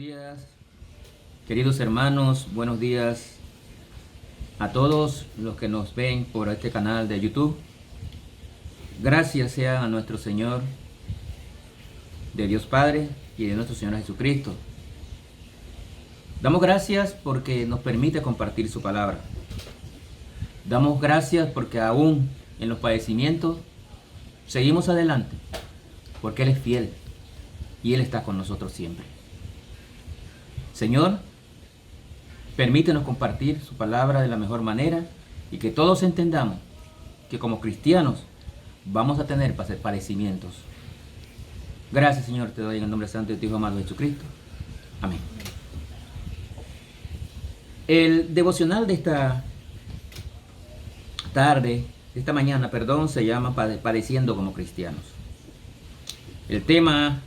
días, queridos hermanos, buenos días a todos los que nos ven por este canal de YouTube. Gracias sean a nuestro Señor, de Dios Padre y de nuestro Señor Jesucristo. Damos gracias porque nos permite compartir su palabra. Damos gracias porque aún en los padecimientos seguimos adelante, porque Él es fiel y Él está con nosotros siempre. Señor, permítenos compartir su palabra de la mejor manera y que todos entendamos que como cristianos vamos a tener padecimientos. Gracias, Señor, te doy en el nombre santo de tu Hijo amado Jesucristo. Amén. El devocional de esta mañana, se llama Padeciendo como cristianos. El tema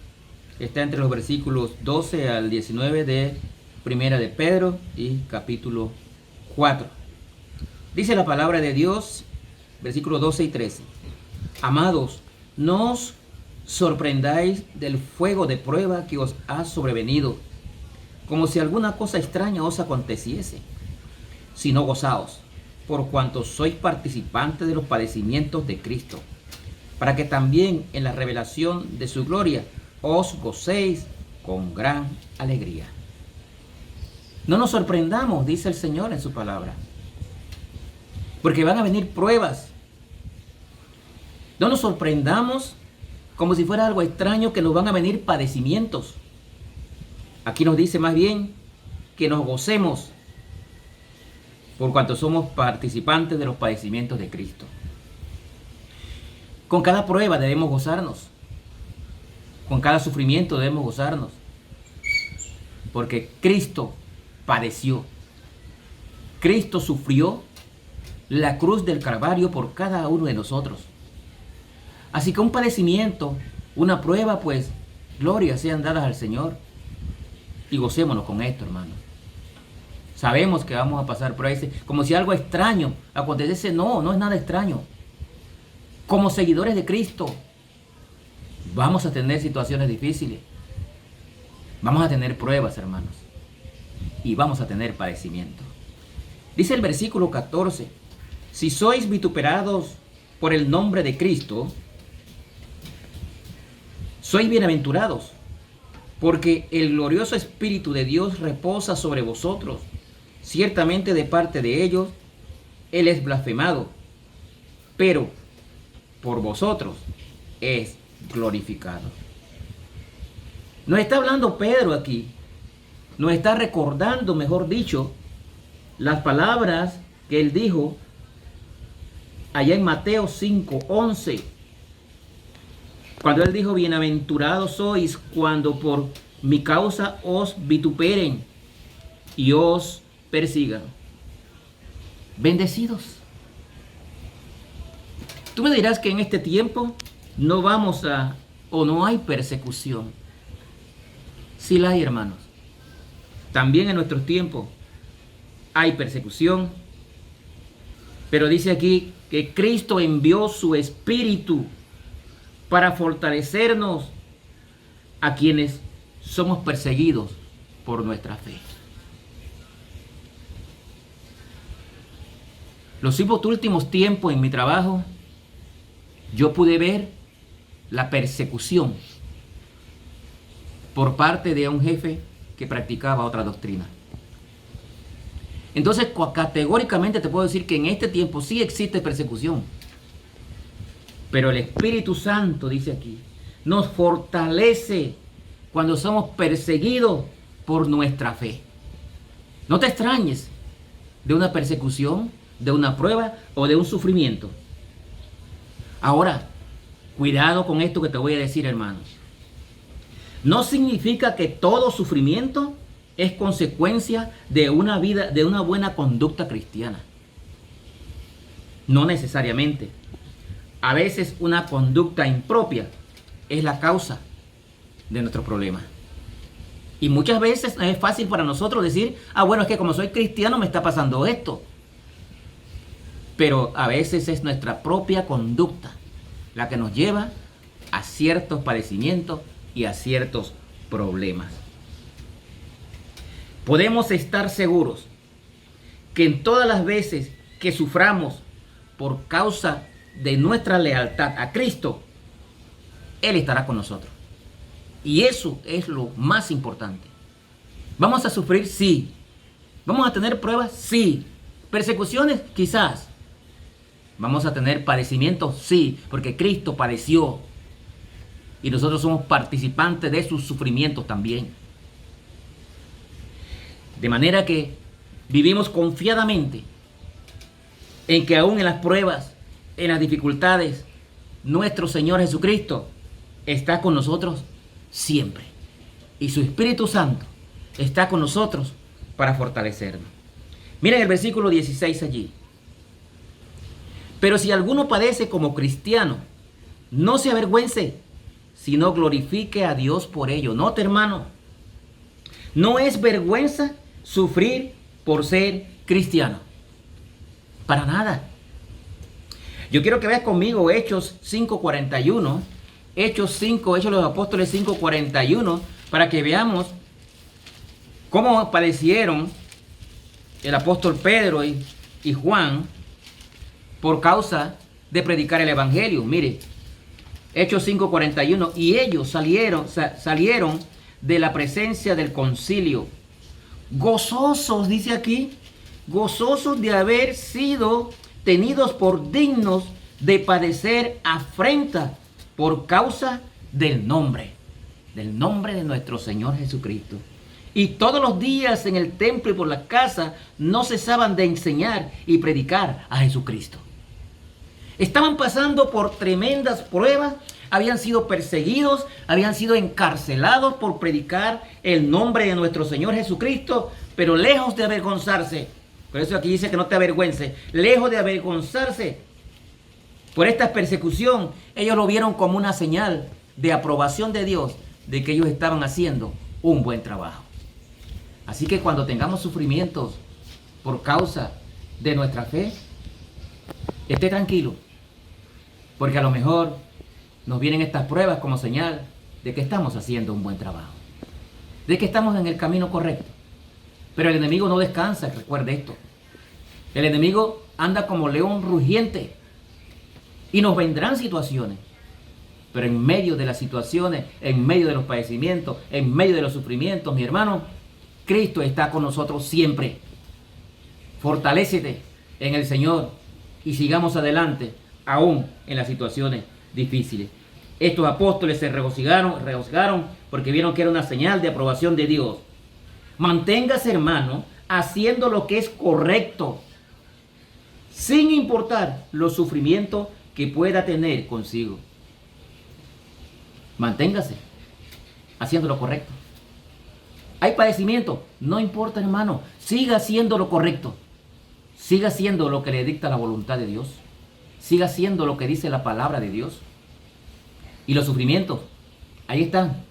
está entre los versículos 12 al 19 de Primera de Pedro y capítulo 4. Dice la palabra de Dios, versículos 12 y 13. Amados, no os sorprendáis del fuego de prueba que os ha sobrevenido, como si alguna cosa extraña os aconteciese, sino gozaos, por cuanto sois participantes de los padecimientos de Cristo, para que también en la revelación de su gloria os gocéis con gran alegría. No nos sorprendamos, dice el Señor en su palabra, porque van a venir pruebas. No nos sorprendamos como si fuera algo extraño que nos van a venir padecimientos. Aquí nos dice más bien que nos gocemos por cuanto somos participantes de los padecimientos de Cristo. Con cada prueba debemos gozarnos. Con cada sufrimiento debemos gozarnos. Porque Cristo padeció. Cristo sufrió la cruz del Calvario por cada uno de nosotros. Así que un padecimiento, una prueba, pues, gloria sean dadas al Señor. Y gocémonos con esto, hermanos. Sabemos que vamos a pasar por ahí, como si algo extraño aconteciese. No, no es nada extraño. Como seguidores de Cristo, vamos a tener situaciones difíciles. Vamos a tener pruebas, hermanos. Y vamos a tener padecimiento. Dice el versículo 14. Si sois vituperados por el nombre de Cristo, sois bienaventurados, porque el glorioso Espíritu de Dios reposa sobre vosotros. Ciertamente de parte de ellos, Él es blasfemado, pero por vosotros es glorificado. Nos está hablando Pedro aquí. Nos está recordando, mejor dicho, las palabras que él dijo allá en Mateo 5:11. Cuando él dijo: bienaventurados sois cuando por mi causa os vituperen y os persigan. Bendecidos. Tú me dirás que en este tiempo no hay persecución. Sí la hay, hermanos. También en nuestros tiempos hay persecución. Pero dice aquí que Cristo envió su Espíritu para fortalecernos a quienes somos perseguidos por nuestra fe. Los últimos tiempos en mi trabajo, yo pude ver la persecución por parte de un jefe que practicaba otra doctrina. Entonces, categóricamente te puedo decir que en este tiempo sí existe persecución. Pero el Espíritu Santo, dice aquí, nos fortalece cuando somos perseguidos por nuestra fe. No te extrañes de una persecución, de una prueba o de un sufrimiento. Ahora, cuidado con esto que te voy a decir, hermanos. No significa que todo sufrimiento es consecuencia de una buena conducta cristiana. No necesariamente. A veces una conducta impropia es la causa de nuestro problema. Y muchas veces es fácil para nosotros decir: bueno, es que como soy cristiano me está pasando esto. Pero a veces es nuestra propia conducta la que nos lleva a ciertos padecimientos y a ciertos problemas. podemos estar seguros que en todas las veces que suframos por causa de nuestra lealtad a Cristo, Él estará con nosotros. Y eso es lo más importante. ¿Vamos a sufrir? Sí. ¿Vamos a tener pruebas? Sí. ¿Persecuciones? Quizás. ¿Vamos a tener padecimientos? Sí, porque Cristo padeció. Y nosotros somos participantes de sus sufrimientos también. De manera que vivimos confiadamente en que aún en las pruebas, en las dificultades, nuestro Señor Jesucristo está con nosotros siempre. Y su Espíritu Santo está con nosotros para fortalecernos. Miren el versículo 16 allí. Pero si alguno padece como cristiano, no se avergüence, sino glorifique a Dios por ello. Note, hermano, no es vergüenza sufrir por ser cristiano. Para nada. Yo quiero que veas conmigo Hechos 5:41. Hechos de los Apóstoles 5:41, para que veamos cómo padecieron el apóstol Pedro y Juan por causa de predicar el Evangelio. Mire, Hechos 5:41, y ellos salieron de la presencia del concilio, gozosos, dice aquí, gozosos de haber sido tenidos por dignos de padecer afrenta por causa del nombre de nuestro Señor Jesucristo. Y todos los días en el templo y por la casa no cesaban de enseñar y predicar a Jesucristo. Estaban pasando por tremendas pruebas, habían sido perseguidos, habían sido encarcelados por predicar el nombre de nuestro Señor Jesucristo, pero lejos de avergonzarse, por eso aquí dice que no te avergüences, lejos de avergonzarse por esta persecución, ellos lo vieron como una señal de aprobación de Dios, de que ellos estaban haciendo un buen trabajo. Así que cuando tengamos sufrimientos por causa de nuestra fe, esté tranquilo, porque a lo mejor nos vienen estas pruebas como señal de que estamos haciendo un buen trabajo, de que estamos en el camino correcto. Pero el enemigo no descansa, recuerde esto. El enemigo anda como león rugiente y nos vendrán situaciones. Pero en medio de las situaciones, en medio de los padecimientos, en medio de los sufrimientos, mi hermano, Cristo está con nosotros siempre. Fortalécete en el Señor y sigamos adelante, aún en las situaciones difíciles. Estos apóstoles se regocijaron porque vieron que era una señal de aprobación de Dios. Manténgase, hermano, haciendo lo que es correcto, sin importar los sufrimientos que pueda tener consigo. Manténgase haciendo lo correcto. Hay padecimiento, no importa, hermano, siga haciendo lo correcto. Siga haciendo lo que le dicta la voluntad de Dios. Siga haciendo lo que dice la palabra de Dios. Y los sufrimientos, ahí están,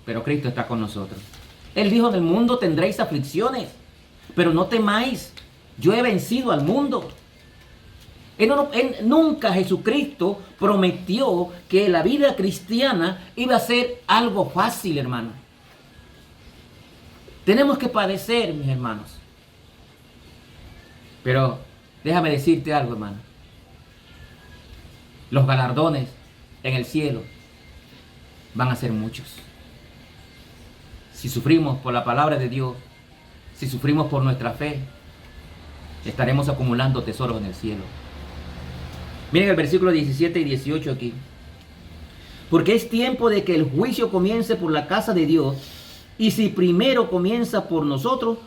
pero Cristo está con nosotros. Él dijo, en el mundo tendréis aflicciones, pero no temáis, yo he vencido al mundo. Nunca Jesucristo prometió que la vida cristiana iba a ser algo fácil, hermano. Tenemos que padecer, mis hermanos. Pero déjame decirte algo, hermano. Los galardones en el cielo van a ser muchos. Si sufrimos por la palabra de Dios, si sufrimos por nuestra fe, estaremos acumulando tesoros en el cielo. Miren el versículo 17 y 18 aquí. Porque es tiempo de que el juicio comience por la casa de Dios, y si primero comienza por nosotros,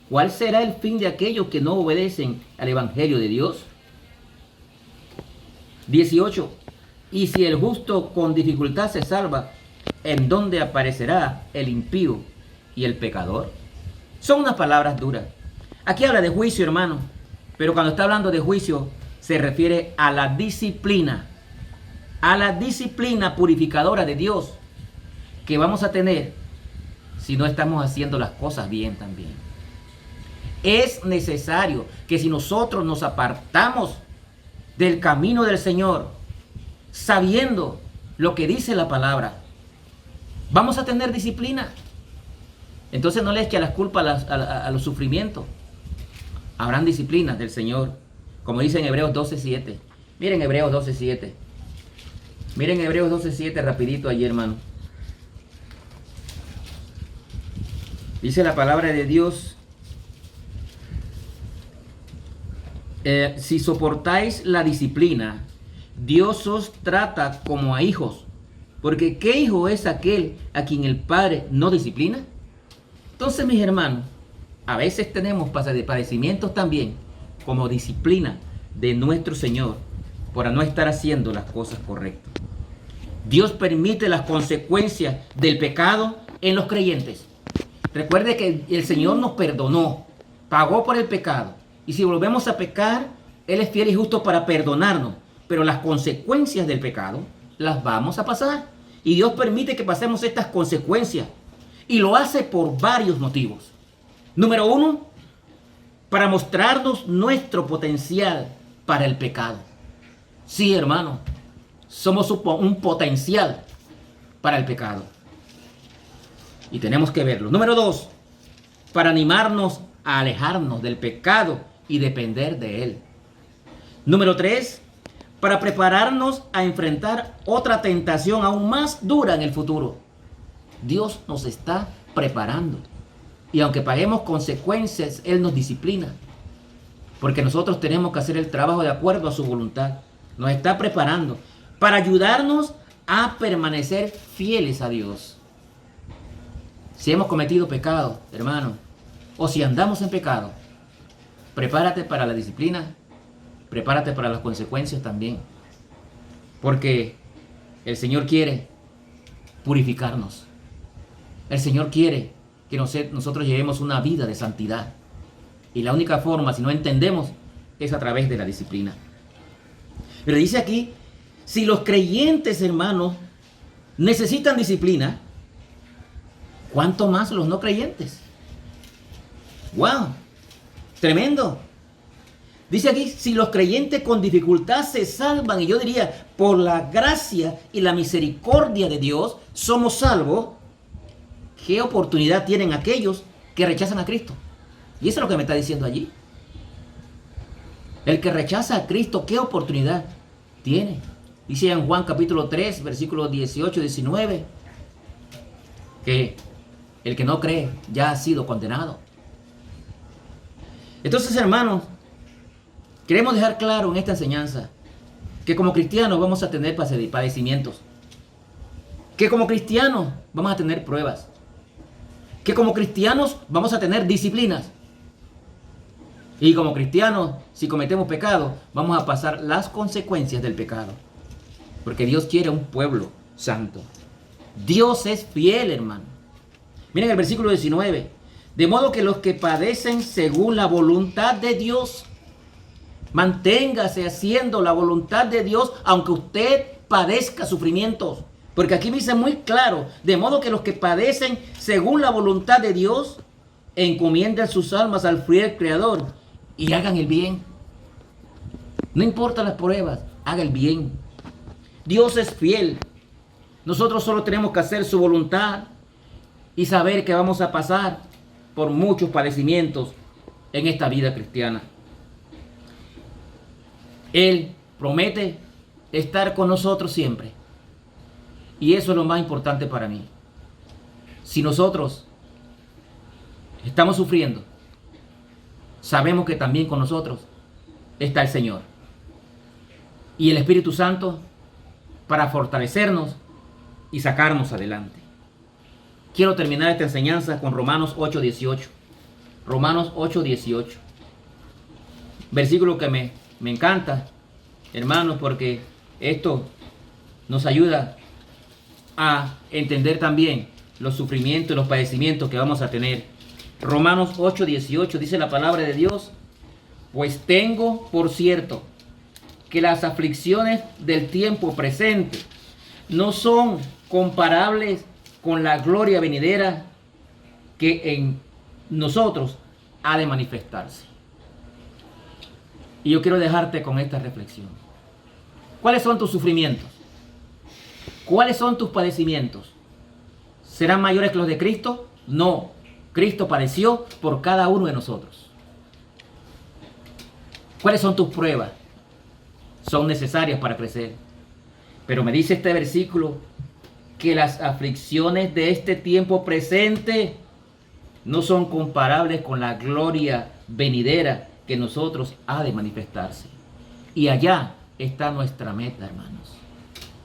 ¿cuál será el fin de aquellos que no obedecen al evangelio de Dios? 18. Y si el justo con dificultad se salva, ¿en dónde aparecerá el impío y el pecador? Son unas palabras duras. Aquí habla de juicio, hermano, pero cuando está hablando de juicio se refiere a la disciplina purificadora de Dios que vamos a tener si no estamos haciendo las cosas bien también. Es necesario que si nosotros nos apartamos del camino del Señor, sabiendo lo que dice la palabra, vamos a tener disciplina. Entonces no le eche las culpas a los sufrimientos. Habrán disciplinas del Señor, como dice en Hebreos 12:7. Miren Hebreos 12:7. Miren Hebreos 12:7 rapidito allí, hermano. Dice la palabra de Dios: si soportáis la disciplina, Dios os trata como a hijos. Porque ¿qué hijo es aquel a quien el Padre no disciplina? Entonces, mis hermanos, a veces tenemos padecimientos también como disciplina de nuestro Señor por no estar haciendo las cosas correctas. Dios permite las consecuencias del pecado en los creyentes. Recuerde que el Señor nos perdonó, pagó por el pecado. Y si volvemos a pecar, Él es fiel y justo para perdonarnos. Pero las consecuencias del pecado las vamos a pasar. Y Dios permite que pasemos estas consecuencias. Y lo hace por varios motivos. Número uno, para mostrarnos nuestro potencial para el pecado. Sí, hermano, somos un potencial para el pecado. Y tenemos que verlo. Número dos, para animarnos a alejarnos del pecado y depender de él. Número tres, para prepararnos a enfrentar otra tentación aún más dura en el futuro. Dios nos está preparando. Y aunque paguemos consecuencias, Él nos disciplina. Porque nosotros tenemos que hacer el trabajo de acuerdo a su voluntad. Nos está preparando para ayudarnos a permanecer fieles a Dios. Si hemos cometido pecado, hermano, o si andamos en pecado, prepárate para la disciplina, prepárate para las consecuencias también. Porque el Señor quiere purificarnos. El Señor quiere que nosotros llevemos una vida de santidad. Y la única forma, si no entendemos, es a través de la disciplina. Pero dice aquí, si los creyentes, hermanos, necesitan disciplina, ¿cuánto más los no creyentes? ¡Wow! Tremendo. Dice aquí, si los creyentes con dificultad se salvan, y yo diría, por la gracia y la misericordia de Dios, somos salvos, ¿qué oportunidad tienen aquellos que rechazan a Cristo? Y eso es lo que me está diciendo allí. El que rechaza a Cristo, ¿qué oportunidad tiene? Dice en Juan capítulo 3, versículos 18 y 19, que el que no cree ya ha sido condenado. Entonces, hermanos, queremos dejar claro en esta enseñanza que como cristianos vamos a tener padecimientos, que como cristianos vamos a tener pruebas, que como cristianos vamos a tener disciplinas. Y como cristianos, si cometemos pecado, vamos a pasar las consecuencias del pecado. Porque Dios quiere un pueblo santo. Dios es fiel, hermano. Miren el versículo 19. De modo que los que padecen según la voluntad de Dios, manténgase haciendo la voluntad de Dios, aunque usted padezca sufrimientos. Porque aquí me dice muy claro, de modo que los que padecen según la voluntad de Dios, encomienden sus almas al fiel Creador y hagan el bien. No importa las pruebas, haga el bien. Dios es fiel. Nosotros solo tenemos que hacer su voluntad y saber que vamos a pasar por muchos padecimientos en esta vida cristiana. Él promete estar con nosotros siempre. Y eso es lo más importante para mí. Si nosotros estamos sufriendo, sabemos que también con nosotros está el Señor. Y el Espíritu Santo para fortalecernos y sacarnos adelante. Quiero terminar esta enseñanza con Romanos 8:18. Romanos 8:18. Versículo que me encanta, hermanos, porque esto nos ayuda a entender también los sufrimientos y los padecimientos que vamos a tener. Romanos 8:18 dice la palabra de Dios: pues tengo por cierto que las aflicciones del tiempo presente no son comparables con la gloria venidera que en nosotros ha de manifestarse. Y yo quiero dejarte con esta reflexión. ¿Cuáles son tus sufrimientos? ¿Cuáles son tus padecimientos? ¿Serán mayores que los de Cristo? No. Cristo padeció por cada uno de nosotros. ¿Cuáles son tus pruebas? Son necesarias para crecer. Pero me dice este versículo que las aflicciones de este tiempo presente no son comparables con la gloria venidera que nosotros ha de manifestarse. Y allá está nuestra meta, hermanos.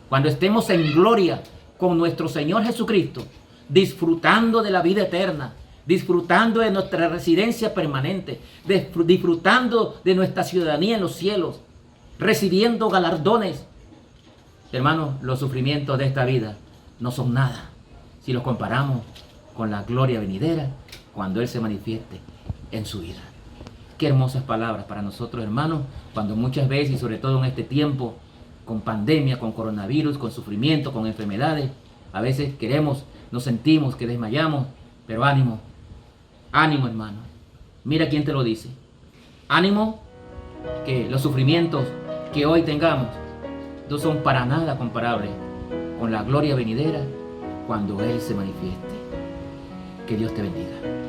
Cuando estemos en gloria con nuestro Señor Jesucristo, disfrutando de la vida eterna, disfrutando de nuestra residencia permanente, disfrutando de nuestra ciudadanía en los cielos, recibiendo galardones. Hermanos, los sufrimientos de esta vida no son nada si los comparamos con la gloria venidera cuando Él se manifieste en su vida. Qué hermosas palabras para nosotros, hermanos, cuando muchas veces, y sobre todo en este tiempo, con pandemia, con coronavirus, con sufrimiento, con enfermedades, a veces nos sentimos que desmayamos, pero ánimo, ánimo, hermano. Mira quién te lo dice. Ánimo, que los sufrimientos que hoy tengamos no son para nada comparables con la gloria venidera cuando Él se manifieste. Que Dios te bendiga.